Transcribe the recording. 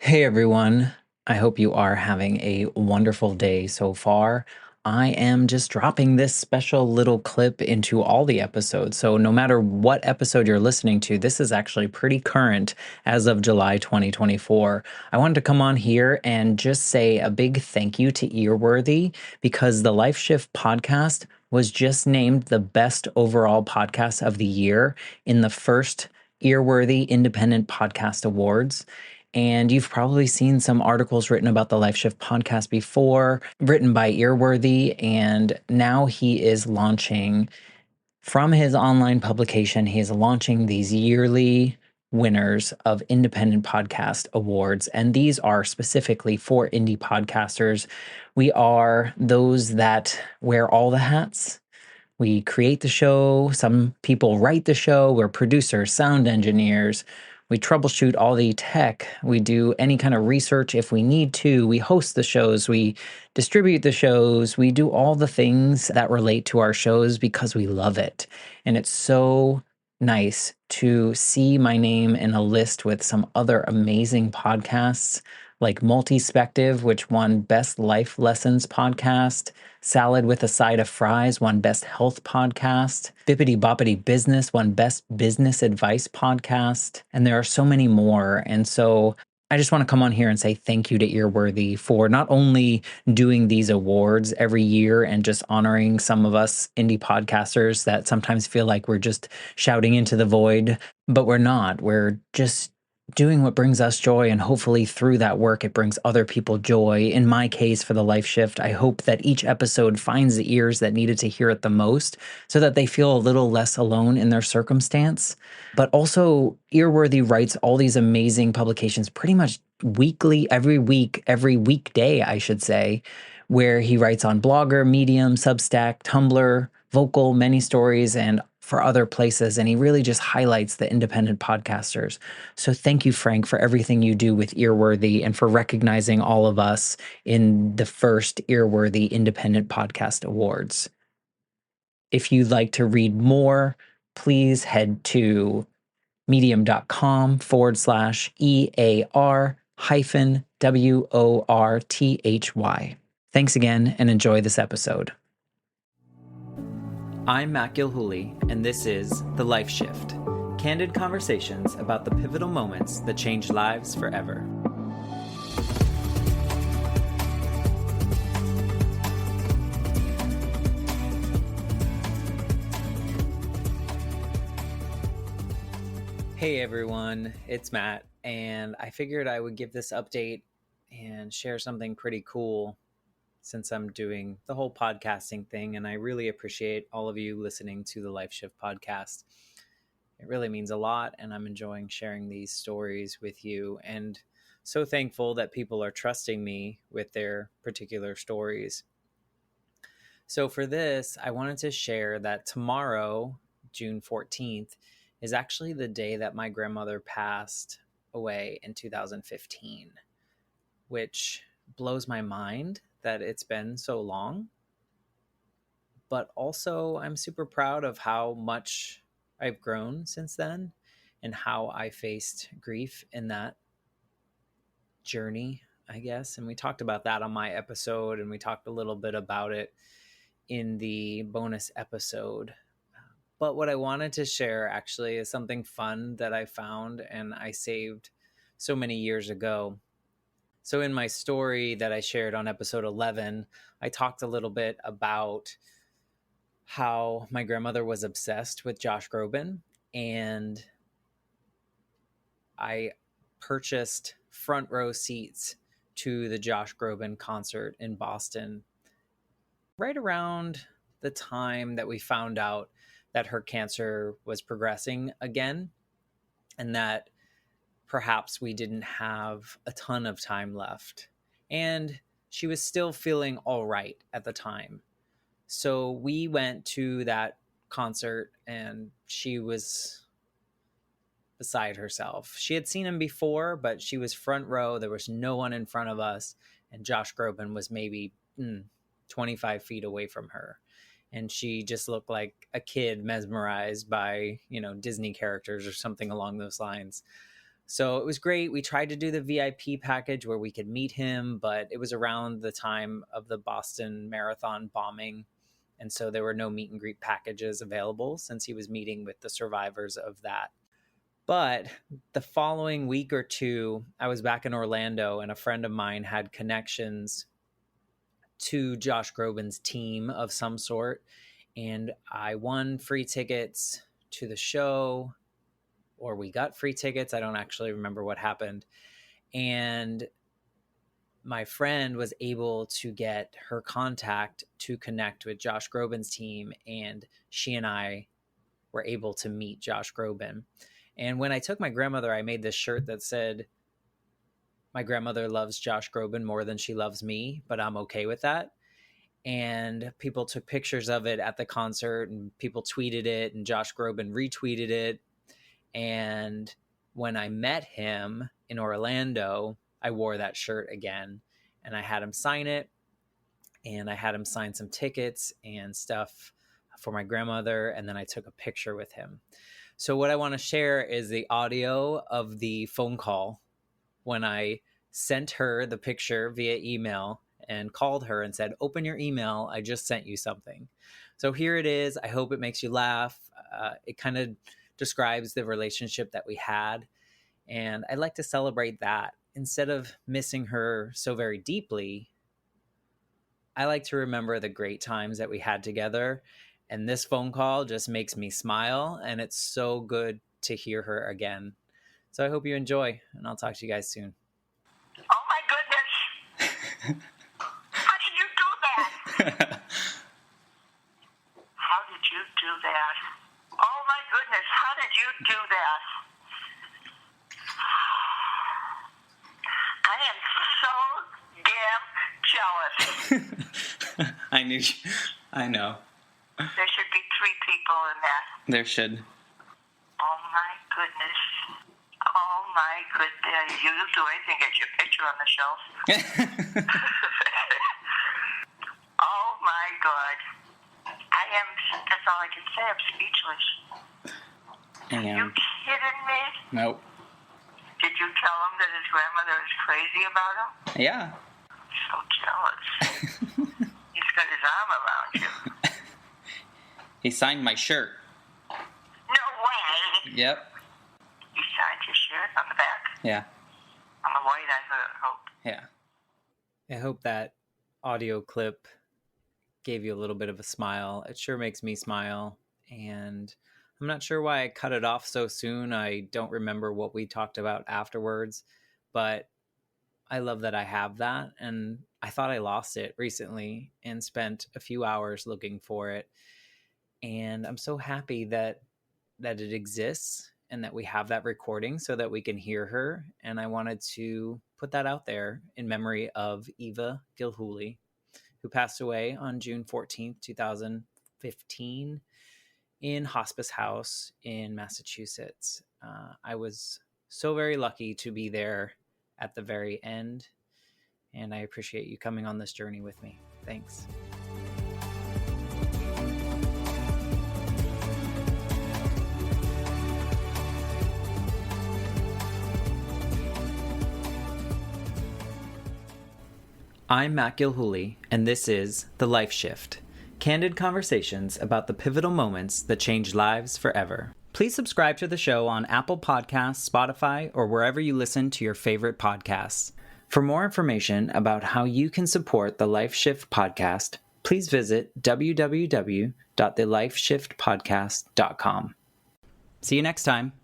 Hey everyone, I hope you are having a wonderful day so far. I am just dropping this special little clip into all the episodes. So, no matter what episode you're listening to, this is actually pretty current as of July 2024. I wanted to come on here and just say a big thank you to Earworthy because the Life Shift podcast was just named the best overall podcast of the year in the first Earworthy Independent Podcast Awards. And you've probably seen some articles written about the Life Shift podcast before, written by Earworthy. And now he is launching from his online publication, he is launching these yearly winners of independent podcast awards. And these are specifically for indie podcasters. We are those that wear all the hats. We create the show. Some people write the show. We're producers, sound engineers. We troubleshoot all the tech. We do any kind of research if we need to. We host the shows. We distribute the shows. We do all the things that relate to our shows because we love it. And it's so nice to see my name in a list with some other amazing podcasts like Multispective, which won Best Life Lessons Podcast. Salad with a Side of Fries won Best Health Podcast. Bippity Boppity Business won Best Business Advice Podcast. And there are so many more. And so I just want to come on here and say thank you to Earworthy for not only doing these awards every year and just honoring some of us indie podcasters that sometimes feel like we're just shouting into the void, but we're not. We're just doing what brings us joy, and hopefully through that work it brings other people joy. In my case, for the Life Shift, I hope that each episode finds the ears that needed to hear it the most so that they feel a little less alone in their circumstance. But also, Earworthy writes all these amazing publications pretty much weekly, every week, every weekday, I should say, where he writes on Blogger, Medium, Substack, Tumblr, Vocal, Many Stories, and for other places. And he really just highlights the independent podcasters. So thank you, Frank, for everything you do with Earworthy and for recognizing all of us in the first Earworthy Independent Podcast Awards. If you'd like to read more, please head to medium.com/EAR hyphen WORTHY. Thanks again and enjoy this episode. I'm Matt Gilhooly, and this is The Life Shift, candid conversations about the pivotal moments that change lives forever. Hey everyone, it's Matt, and I figured I would give this update and share something pretty cool since I'm doing the whole podcasting thing, and I really appreciate all of you listening to the Life Shift podcast. It really means a lot, and I'm enjoying sharing these stories with you, and so thankful that people are trusting me with their particular stories. So for this, I wanted to share that tomorrow, June 14th, is actually the day that my grandmother passed away in 2015, which blows my mind that it's been so long. But also, I'm super proud of how much I've grown since then and how I faced grief in that journey, I guess. And we talked about that on my episode, and we talked a little bit about it in the bonus episode. But what I wanted to share actually is something fun that I found and I saved so many years ago. So in my story that I shared on episode 11, I talked a little bit about how my grandmother was obsessed with Josh Groban, and I purchased front row seats to the Josh Groban concert in Boston right around the time that we found out that her cancer was progressing again, and that perhaps we didn't have a ton of time left. And she was still feeling all right at the time. So we went to that concert, and she was beside herself. She had seen him before, but she was front row. There was no one in front of us, and Josh Groban was maybe 25 feet away from her. And she just looked like a kid mesmerized by, Disney characters or something along those lines. So it was great. We tried to do the VIP package where we could meet him, but it was around the time of the Boston Marathon bombing. And so there were no meet and greet packages available since he was meeting with the survivors of that. But the following week or two, I was back in Orlando, and a friend of mine had connections to Josh Groban's team of some sort. And I won free tickets to the show, or we got free tickets. I don't actually remember what happened. And my friend was able to get her contact to connect with Josh Groban's team, and she and I were able to meet Josh Groban. And when I took my grandmother, I made this shirt that said, "My grandmother loves Josh Groban more than she loves me, but I'm okay with that." And people took pictures of it at the concert, and people tweeted it, and Josh Groban retweeted it. And when I met him in Orlando, I wore that shirt again, and I had him sign it, and I had him sign some tickets and stuff for my grandmother, and then I took a picture with him. So what I want to share is the audio of the phone call when I sent her the picture via email and called her and said, "Open your email. I just sent you something." So here it is. I hope it makes you laugh. It kind of describes the relationship that we had. And I'd like to celebrate that. Instead of missing her so very deeply, I like to remember the great times that we had together. And this phone call just makes me smile, and it's so good to hear her again. So I hope you enjoy, and I'll talk to you guys soon. Oh my goodness! How did you do that? How did you do that? Oh my goodness, how did you do that? I am so damn jealous. I know. There should be 3 people in that. There should. Oh my goodness. Oh my goodness. You'll do anything, get your picture on the shelf. Oh my God. That's all I can say. I'm speechless. I am. Are you kidding me? Nope. Did you tell him that his grandmother is crazy about him? Yeah. I'm so jealous. He's got his arm around you. He signed my shirt. No way. Yep. He signed your shirt on the back? Yeah. On the white, I hope. Yeah. I hope that audio clip gave you a little bit of a smile. It sure makes me smile. And I'm not sure why I cut it off so soon. I don't remember what we talked about afterwards, but I love that I have that. And I thought I lost it recently and spent a few hours looking for it. And I'm so happy that it exists and that we have that recording so that we can hear her. And I wanted to put that out there in memory of Eva Gilhooly, who passed away on June 14th, 2015 in Hospice House in Massachusetts. I was so very lucky to be there at the very end, and I appreciate you coming on this journey with me. Thanks. I'm Matt Gilhooly, and this is The Life Shift, candid conversations about the pivotal moments that change lives forever. Please subscribe to the show on Apple Podcasts, Spotify, or wherever you listen to your favorite podcasts. For more information about how you can support the Life Shift podcast, please visit www.thelifeshiftpodcast.com. See you next time.